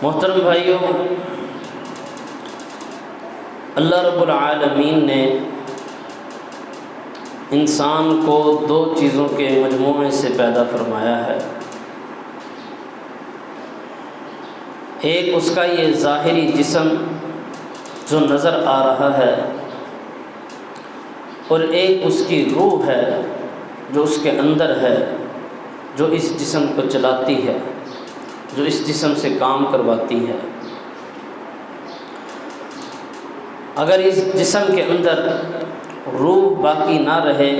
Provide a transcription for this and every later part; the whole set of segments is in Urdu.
محترم بھائیوں، اللہ رب العالمین نے انسان کو دو چیزوں کے مجموعے سے پیدا فرمایا ہے۔ ایک اس کا یہ ظاہری جسم جو نظر آ رہا ہے، اور ایک اس کی روح ہے جو اس کے اندر ہے، جو اس جسم کو چلاتی ہے، جو اس جسم سے کام کرواتی ہے۔ اگر اس جسم کے اندر روح باقی نہ رہے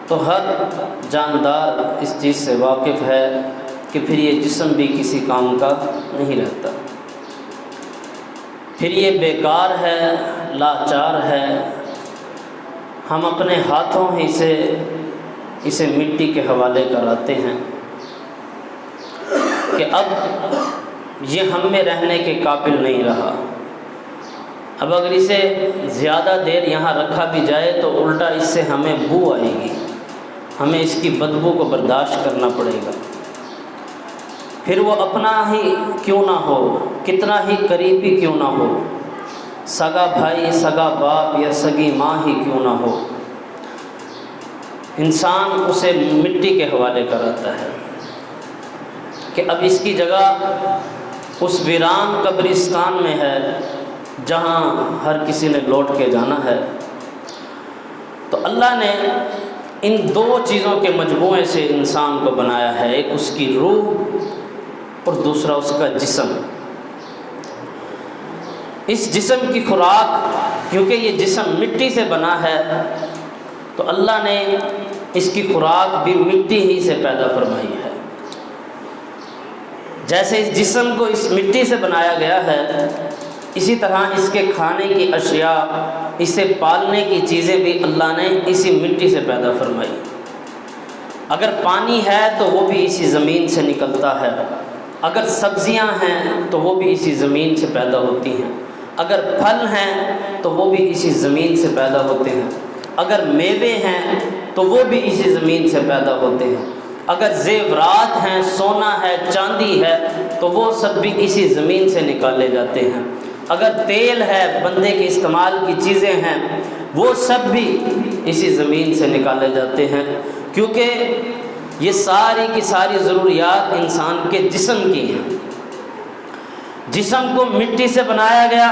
تو ہر جاندار اس چیز سے واقف ہے کہ پھر یہ جسم بھی کسی کام کا نہیں رہتا، پھر یہ بیکار ہے، لاچار ہے۔ ہم اپنے ہاتھوں ہی سے اسے مٹی کے حوالے کراتے ہیں کہ اب یہ ہم میں رہنے کے قابل نہیں رہا۔ اب اگر اسے زیادہ دیر یہاں رکھا بھی جائے تو الٹا اس سے ہمیں بو آئے گی، ہمیں اس کی بدبو کو برداشت کرنا پڑے گا۔ پھر وہ اپنا ہی کیوں نہ ہو، کتنا ہی قریبی کیوں نہ ہو، سگا بھائی، سگا باپ یا سگی ماں ہی کیوں نہ ہو، انسان اسے مٹی کے حوالے کراتا ہے کہ اب اس کی جگہ اس ویران قبرستان میں ہے جہاں ہر کسی نے لوٹ کے جانا ہے۔ تو اللہ نے ان دو چیزوں کے مجموعے سے انسان کو بنایا ہے، ایک اس کی روح اور دوسرا اس کا جسم۔ اس جسم کی خوراک، کیونکہ یہ جسم مٹی سے بنا ہے تو اللہ نے اس کی خوراک بھی مٹی ہی سے پیدا فرمائی ہے۔ جیسے اس جسم کو اس مٹی سے بنایا گیا ہے، اسی طرح اس کے کھانے کی اشیاء، اسے پالنے کی چیزیں بھی اللہ نے اسی مٹی سے پیدا فرمائی۔ اگر پانی ہے تو وہ بھی اسی زمین سے نکلتا ہے، اگر سبزیاں ہیں تو وہ بھی اسی زمین سے پیدا ہوتی ہیں، اگر پھل ہیں تو وہ بھی اسی زمین سے پیدا ہوتے ہیں، اگر میوے ہیں تو وہ بھی اسی زمین سے پیدا ہوتے ہیں، اگر زیورات ہیں، سونا ہے، چاندی ہے تو وہ سب بھی اسی زمین سے نکالے جاتے ہیں، اگر تیل ہے، بندے کے استعمال کی چیزیں ہیں، وہ سب بھی اسی زمین سے نکالے جاتے ہیں، کیونکہ یہ ساری کی ساری ضروریات انسان کے جسم کی ہیں۔ جسم کو مٹی سے بنایا گیا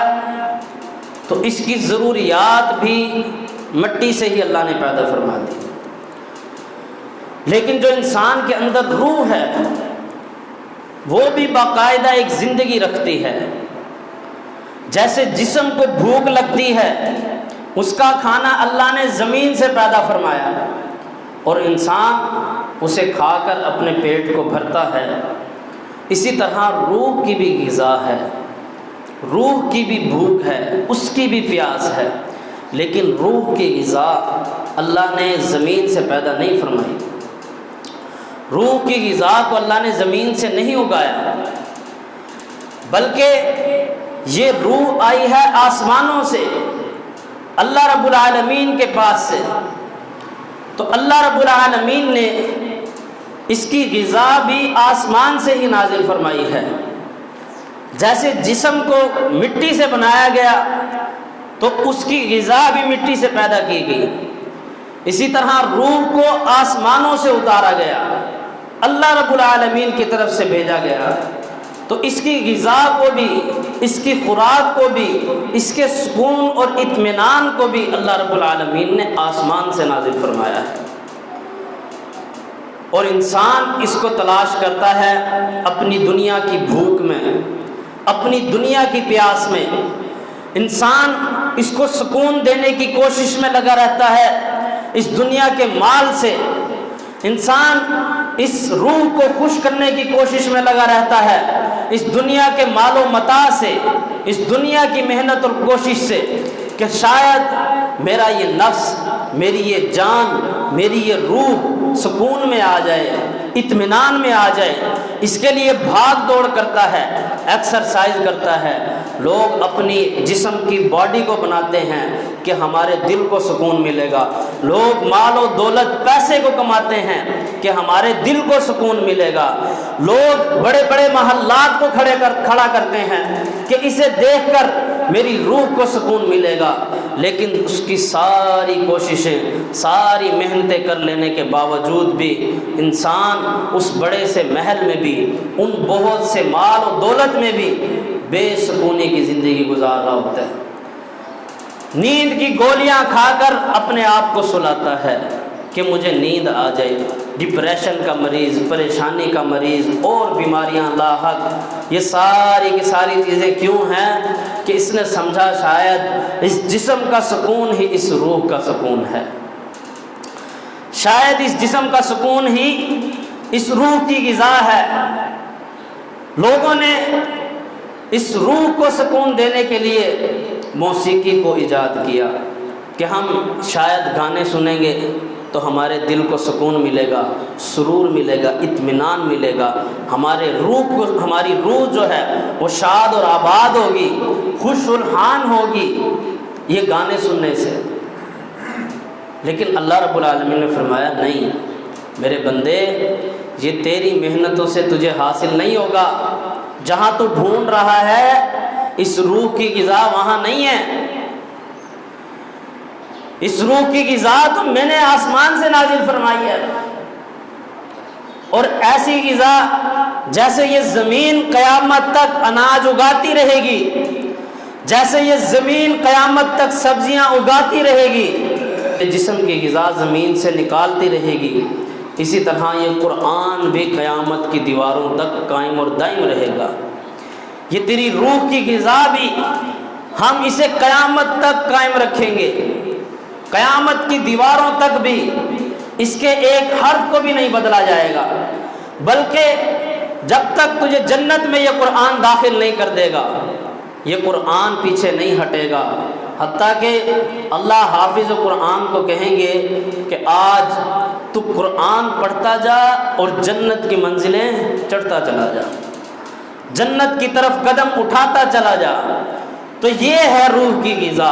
تو اس کی ضروریات بھی مٹی سے ہی اللہ نے پیدا فرما دی۔ لیکن جو انسان کے اندر روح ہے وہ بھی باقاعدہ ایک زندگی رکھتی ہے۔ جیسے جسم کو بھوک لگتی ہے، اس کا کھانا اللہ نے زمین سے پیدا فرمایا اور انسان اسے کھا کر اپنے پیٹ کو بھرتا ہے، اسی طرح روح کی بھی غذا ہے، روح کی بھی بھوک ہے، اس کی بھی پیاس ہے، لیکن روح کی غذا اللہ نے زمین سے پیدا نہیں فرمائی۔ روح کی غذا کو اللہ نے زمین سے نہیں اگایا، بلکہ یہ روح آئی ہے آسمانوں سے، اللہ رب العالمین کے پاس سے۔ تو اللہ رب العالمین نے اس کی غذا بھی آسمان سے ہی نازل فرمائی ہے۔ جیسے جسم کو مٹی سے بنایا گیا تو اس کی غذا بھی مٹی سے پیدا کی گئی، اسی طرح روح کو آسمانوں سے اتارا گیا، اللہ رب العالمین کی طرف سے بھیجا گیا، تو اس کی غذا کو بھی، اس کی خوراک کو بھی، اس کے سکون اور اطمینان کو بھی اللہ رب العالمین نے آسمان سے نازل فرمایا ہے۔ اور انسان اس کو تلاش کرتا ہے اپنی دنیا کی بھوک میں، اپنی دنیا کی پیاس میں۔ انسان اس کو سکون دینے کی کوشش میں لگا رہتا ہے اس دنیا کے مال سے، انسان اس روح کو خوش کرنے کی کوشش میں لگا رہتا ہے اس دنیا کے مال و متاع سے، اس دنیا کی محنت اور کوشش سے، کہ شاید میرا یہ نفس، میری یہ جان، میری یہ روح سکون میں آ جائے، اطمینان میں آ جائے۔ اس کے لیے بھاگ دوڑ کرتا ہے، ایکسرسائز کرتا ہے، لوگ اپنی جسم کی باڈی کو بناتے ہیں کہ ہمارے دل کو سکون ملے گا، لوگ مال و دولت پیسے کو کماتے ہیں کہ ہمارے دل کو سکون ملے گا، لوگ بڑے بڑے محلات کو کھڑا کرتے ہیں کہ اسے دیکھ کر میری روح کو سکون ملے گا، لیکن اس کی ساری کوششیں، ساری محنتیں کر لینے کے باوجود بھی انسان اس بڑے سے محل میں بھی، ان بہت سے مال و دولت میں بھی بے سکونی کی زندگی گزار رہا ہوتا ہے، نیند کی گولیاں کھا کر اپنے آپ کو سلاتا ہے کہ مجھے نیند آ جائے، ڈپریشن کا مریض، پریشانی کا مریض اور بیماریاں لاحق، یہ ساری کی ساری چیزیں کیوں ہیں کہ اس نے سمجھا شاید اس جسم کا سکون ہی اس روح کا سکون ہے، شاید اس جسم کا سکون ہی اس روح کی غذا ہے۔ لوگوں نے اس روح کو سکون دینے کے لیے موسیقی کو ایجاد کیا کہ ہم شاید گانے سنیں گے تو ہمارے دل کو سکون ملے گا، سرور ملے گا، اطمینان ملے گا، ہماری روح جو ہے وہ شاد اور آباد ہوگی، خوش الحان ہوگی یہ گانے سننے سے۔ لیکن اللہ رب العالمین نے فرمایا نہیں میرے بندے، یہ تیری محنتوں سے تجھے حاصل نہیں ہوگا، جہاں تو ڈھونڈ رہا ہے اس روح کی غذا وہاں نہیں ہے، اس روح کی غذا تو میں نے آسمان سے نازل فرمائی ہے، اور ایسی غذا جیسے یہ زمین قیامت تک اناج اگاتی رہے گی، جیسے یہ زمین قیامت تک سبزیاں اگاتی رہے گی، جسم کی غذا زمین سے نکالتی رہے گی، اسی طرح یہ قرآن بھی قیامت کی دیواروں تک قائم اور دائم رہے گا۔ یہ تیری روح کی غذا بھی ہم اسے قیامت تک قائم رکھیں گے، قیامت کی دیواروں تک بھی اس کے ایک حرف کو بھی نہیں بدلا جائے گا، بلکہ جب تک تجھے جنت میں یہ قرآن داخل نہیں کر دے گا یہ قرآن پیچھے نہیں ہٹے گا، حتیٰ کہ اللہ حافظ قرآن کو کہیں گے کہ آج تو قرآن پڑھتا جا اور جنت کی منزلیں چڑھتا چلا جا، جنت کی طرف قدم اٹھاتا چلا جا۔ تو یہ ہے روح کی غذا۔